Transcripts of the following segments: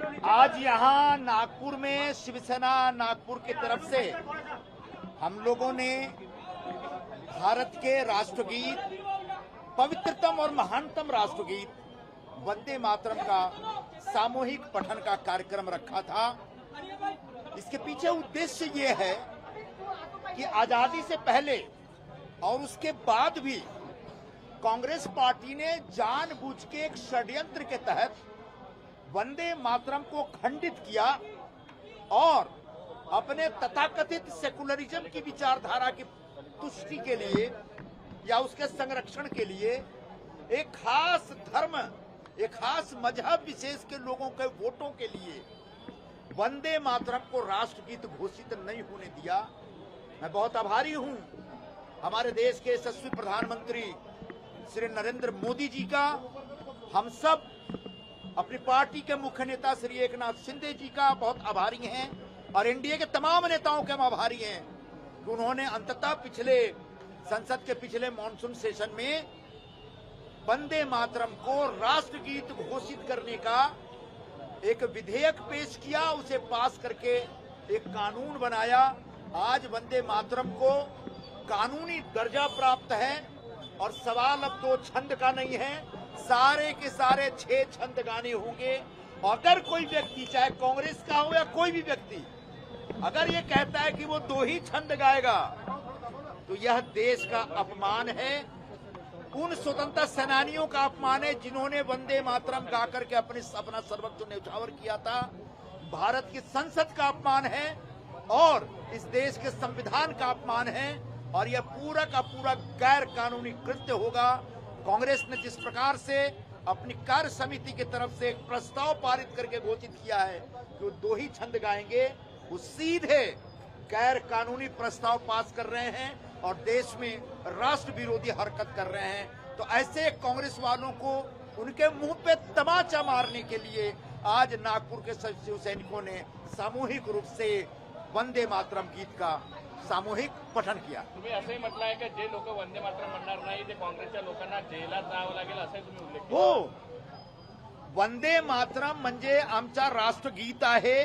आज यहाँ नागपुर में शिवसेना नागपुर की तरफ से हम लोगों ने भारत के राष्ट्रगीत, पवित्रतम और महानतम राष्ट्रगीत वंदे मातरम का सामूहिक पठन का कार्यक्रम रखा था। इसके पीछे उद्देश्य ये है कि आजादी से पहले और उसके बाद भी कांग्रेस पार्टी ने जानबूझ के एक षड्यंत्र के तहत वंदे मातरम को खंडित किया और अपने तथाकथित सेकुलरिज्म की विचारधारा की तुष्टि के लिए या उसके संरक्षण के लिए एक खास धर्म, एक खास मजहब विशेष के लोगों के वोटों के लिए वंदे मातरम को राष्ट्रगीत घोषित नहीं होने दिया। मैं बहुत आभारी हूं हमारे देश के यशस्वी प्रधानमंत्री श्री नरेंद्र मोदी जी का, हम सब अपनी पार्टी के मुख्य नेता श्री एकनाथ शिंदे जी का बहुत आभारी हैं और एनडीए के तमाम नेताओं के हम आभारी हैं कि उन्होंने अंततः पिछले संसद के पिछले मॉनसून सेशन में वंदे मातरम को राष्ट्रगीत घोषित करने का एक विधेयक पेश किया, उसे पास करके एक कानून बनाया। आज वंदे मातरम को कानूनी दर्जा प्राप्त है और सवाल अब दो छंद का नहीं है, सारे के सारे 6 छंद गाने होंगे। अगर कोई व्यक्ति, चाहे कांग्रेस का हो या कोई भी व्यक्ति, अगर ये कहता है कि वो 2 ही छंद गाएगा तो यह देश का अपमान है, उन स्वतंत्रता सेनानियों का अपमान है जिन्होंने वंदे मातरम गा करके अपना सर्वस्व न्यौछावर किया था। भारत की संसद का अपमान है और इस देश के संविधान का अपमान है और यह पूरा का पूरा गैर कानूनी कृत्य होगा। कांग्रेस ने जिस प्रकार से अपनी कार्य समिति की तरफ से एक प्रस्ताव पारित करके घोषित किया है कि वो 2 ही छंद गाएंगे, वो सीधे गैर कानूनी प्रस्ताव पास कर रहे हैं और देश में राष्ट्र विरोधी हरकत कर रहे हैं। तो ऐसे कांग्रेस वालों को उनके मुंह पे तमाचा मारने के लिए आज नागपुर के शिव सैनिकों ने सामूहिक रूप से वंदे मातरम गीत का सामूहिक पठन किया। तुम्ही असंही म्हटलं आहे की जे लोक वंदे मातरम म्हणणार नाही ते काँग्रेसच्या लोकांना जेलात जावं लागेल असंही तुम्ही उल्लेख केला। हो, वंदे मातरम म्हणजे आमचा राष्ट्रगीत आहे,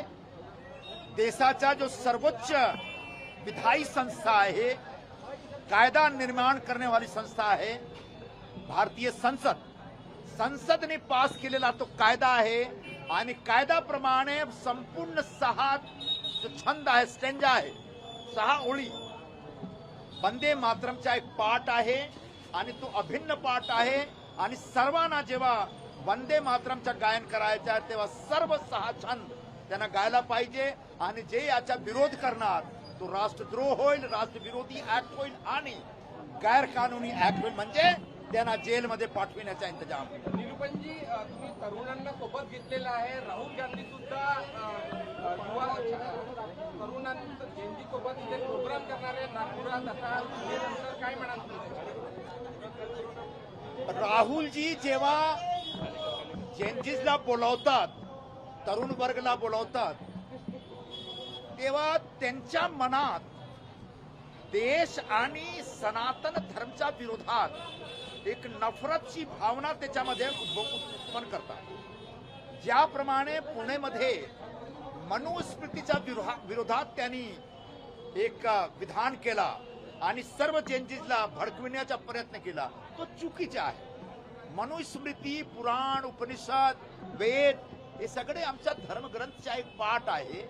देशाचा जो सर्वोच्च विधायी संस्था आहे, कायदा निर्माण करने वाली संस्था आहे भारतीय संसद। संसदने पास केलेला तो कायदा आहे आणि कायद्याप्रमाणे संपूर्ण 6 जो छंद आहे, स्टँजा आहे, 6 ओळी वंदे मातरमचा एक पाठ आहे आणि तो अभिन्न पाठ आहे आणि सर्वांना जेव्हा वंदे मातरमचं गायन करायचं आहे तेव्हा सर्व 6 छंद त्यांना गायला पाहिजे आणि जे याचा विरोध करणार तो राष्ट्रद्रोह होईल, राष्ट्रविरोधी ऍक्ट होईल आणि गैरकानूनी ऍक्ट होईल, म्हणजे त्यांना जेलमध्ये पाठविण्याचा इंतजाम होईल। निरुपणजी, तुम्ही तरुणांना सोबत घेतलेला आहे, राहुल गांधी सुद्धा युवा तरुणांचं जेनजी सोबत इथे प्रोग्राम करणारे नागपुरात, आता नंतर काय म्हणाल तुम्ही? राहुलजी जेव्हा जेनजीजला बोलावतात, तरुण वर्गला बोलावतात, तेव्हा त्यांच्या मनात देश आणि सनातन धर्मच्या विरोधात एक नफरतची भावना त्याच्यामध्ये उत्पन्न करतात। ज्याप्रमाणे पुणेमध्ये मनुस्मृतीच्या विरोधात त्यांनी एक विधान केला आणि सर्व चेंजेसला भडकविण्याचा प्रयत्न केला, तो चुकीचा आहे। मनुस्मृती, पुराण, उपनिषद, वेद हे सगळे आमच्या धर्मग्रंथचा एक पाठ आहे।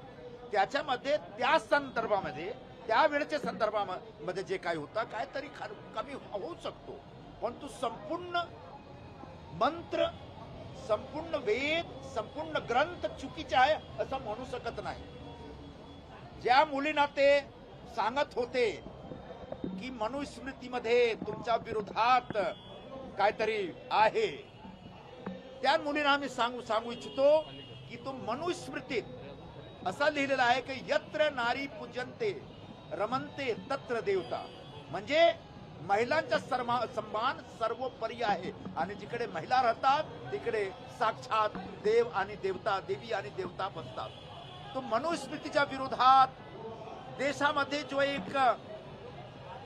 त्याच्यामध्ये त्या संदर्भामध्ये, त्यावेळेच्या संदर्भामध्ये जे काही होतं काहीतरी कमी होऊ शकतो, परंतु संपूर्ण मंत्र, संपूर्ण वेद, संपूर्ण ग्रंथ चुकीचे आहे असं म्हणू शकत नाही। ज्या मुलींना ते सांगत होते की मनुस्मृतीमध्ये तुमच्या विरोधात काहीतरी आहे, त्या मुलींना आम्ही सांगू इच्छितो की तो मनुस्मृतीत असं लिहिलेलं आहे की यत्र नारी पूजन्ते रमन्ते तत्र देवता, म्हणजे महिलांचा सन्मान सर्वोपरी आहे आणि जिकडे महिला राहतात तिकडे साक्षात देव आणि देवता, देवी आणि देवता बसतात। तो मनुस्मृतीच्या विरोधात देशामध्ये जो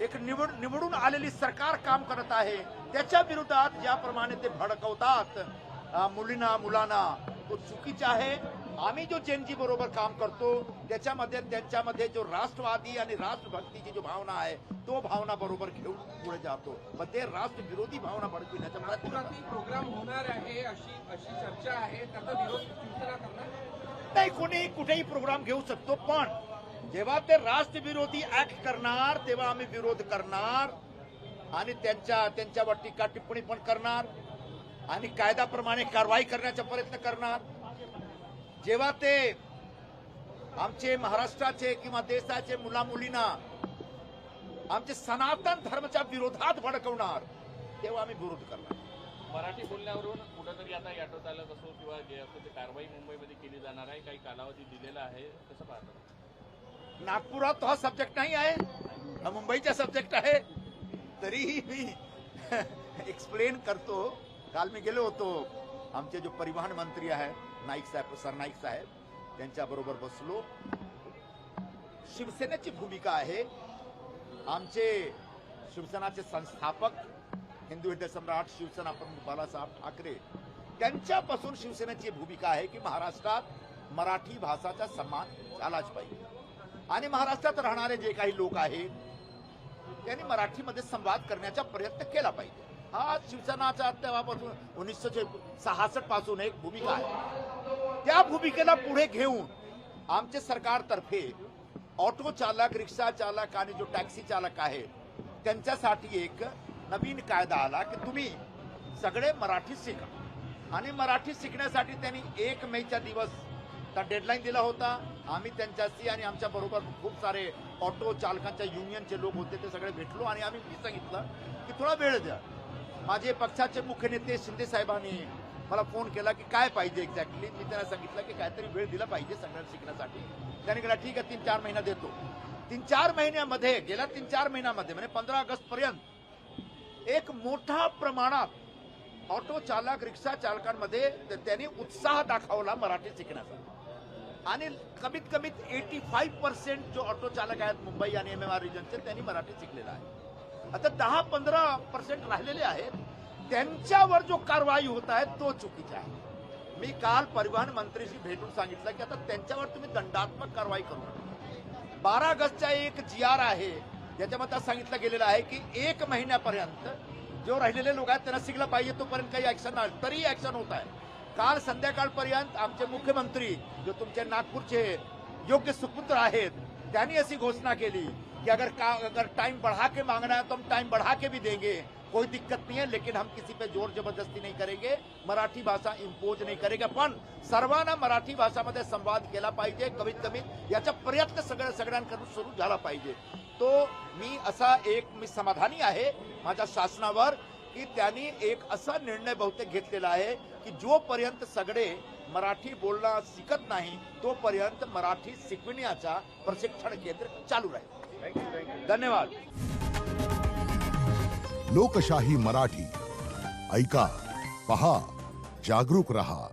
एक निवडून आलेली सरकार काम करत आहे त्याच्या विरोधात ज्याप्रमाणे ते भडकवतात मुलींना, मुलांना, तो चुकीचा आहे। आम्ही जो जेनजी बरोबर काम करतो त्याच्यामध्ये त्यांच्यामध्ये जो राष्ट्रवादी आणि राष्ट्रभक्तीची जो भावना आहे तो भावना बरोबर घेऊन पुढे जातो, पण ते राष्ट्रविरोधी भावना भडकविण्याचा प्रयत्न करतात. नागपुरात प्रोग्राम होणार आहे अशी चर्चा आहे, त्याचा विरोध शिवसेना करणार नाही, कोणी कुठेही प्रोग्राम घेऊ शकतो, पण जेव्हा ते राष्ट्रविरोधी ऍक्ट करणार तेव्हा आम्ही विरोध करणार आणि त्यांच्यावर टीका टिप्पणी पण करणार आणि कायद्याप्रमाणे कारवाई करण्याचा प्रयत्न करणार. जेव्हा ते आमचे महाराष्ट्राचे किंवा देशाचे मुला मुलींना आमचे सनातन धर्माच्या विरोधात भडकवणार तेव्हा आम्ही विरोध करणार. मराठी बोलण्यावरून कुठंतरी आता ऑटो चालक असो किंवा जे असो ते कारवाई मुंबईमध्ये केली जाणार आहे, काही कालावधी दिलेला आहे, कसं पाहता? नागपुरात तो हा सब्जेक्ट नाही आहे, हा मुंबईचा सब्जेक्ट आहे. तरीही मी एक्सप्लेन करतो. काल मी गेलो होतो, आमचे जो परिवहन मंत्री आहे नाईक साहेब, सरनाईक साहेब, त्यांच्या बरोबर बसलो. शिवसेनेची भूमिका आहे, आमचे शिवसेनाचे संस्थापक हिंदू हृदय सम्राट शिवसेना प्रमुख बाळासाहेब ठाकरे त्यांच्यापासून शिवसेनेची भूमिका आहे की महाराष्ट्रात मराठी भाषाचा सन्मान झालाच पाहिजे आणि महाराष्ट्रात राहणारे जे काही लोक आहेत त्यांनी मराठीमध्ये संवाद करण्याचा प्रयत्न केला पाहिजे. हा शिवसेनाचा तेव्हापासून 1966 पासून एक भूमिका आहे. त्या भूमिकेला पुढे घेऊन आमचे सरकारतर्फे ऑटो चालक, रिक्षा चालक आणि जो टॅक्सी चालक आहे त्यांच्यासाठी एक नवीन कायदा आला की तुम्ही सगळे मराठी शिका आणि मराठी शिकण्यासाठी त्यांनी 1 मेचा दिवस डेडलाईन दिला होता. आम्ही त्यांच्याशी आणि आमच्या बरोबर खूप सारे ऑटो चालकांच्या युनियनचे लोक होते, ते सगळे भेटलो आणि आम्ही सांगितलं की थोडा वेळ द्या. माझे पक्षाचे मुख्य नेते शिंदे साहेबांनी मला फोन केला की काय पाहिजे एक्झॅक्टली. मी त्यांना सांगितलं की काहीतरी वेळ दिला पाहिजे सगळ्यांना शिकण्यासाठी. त्यांनी केला ठीक आहे 3-4 महिना देतो. 3-4 महिन्यामध्ये गेल्या 3-4 महिन्यामध्ये म्हणजे 15 ऑगस्ट पर्यंत एक मोठ्या प्रमाणात ऑटो चालक, रिक्षा चालकांमध्ये त्यांनी उत्साह दाखवला मराठी शिकण्याचा आणि कमीत कमीत 85% जो ऑटो चालक आहेत मुंबई आणि MMR रिजनचे त्यांनी मराठी शिकलेला आहे. आता 10-15% राहिलेले आहेत, त्यांच्यावर जो कारवाई होत आहे तो चुकीचा आहे. मी काल परिवहन मंत्रीशी भेटून सांगितलं की आता त्यांच्यावर तुम्ही दंडात्मक कारवाई करू नका. 12 ऑगस्टचा एक GR आहे ज्याच्यामध्ये सांगितलं गेलेलं आहे की 1 महिन्यापर्यंत जो राहिलेले लोक आहेत त्यांना शिकलं पाहिजे, तोपर्यंत काही ऍक्शन नाही. तरी ऍक्शन होत आहे. काल संध्याकाळपर्यंत आमचे मुख्यमंत्री जो तुमचे नागपूरचे योग्य सुपुत्र आहेत त्यांनी अशी घोषणा केली कि अगर टाइम बढ़ा के मांगना है तो हम टाइम बढ़ा के भी देंगे, कोई दिक्कत नहीं है, लेकिन हम किसी पे जोर जबरदस्ती नहीं करेंगे, मराठी भाषा इम्पोज नहीं करेंगे. पण सर्वांना मराठी भाषामध्ये संवाद केला पाहिजे. कमीत कमी याचा प्रयत्न सगळ्यांकडून सुरू झाला पाहिजे. तो मी समाधानी आहे माझ्या शासनावर की त्यांनी एक असा निर्णय बहुतेक घेतलेला आहे की जोपर्यंत सगळे मराठी बोलणं शिकत नाही तोपर्यंत मराठी शिकविण्याचा प्रशिक्षण केंद्र चालू राहील. धन्यवाद. लोकशाही मराठी ऐका, पहा, जागरूक रहा.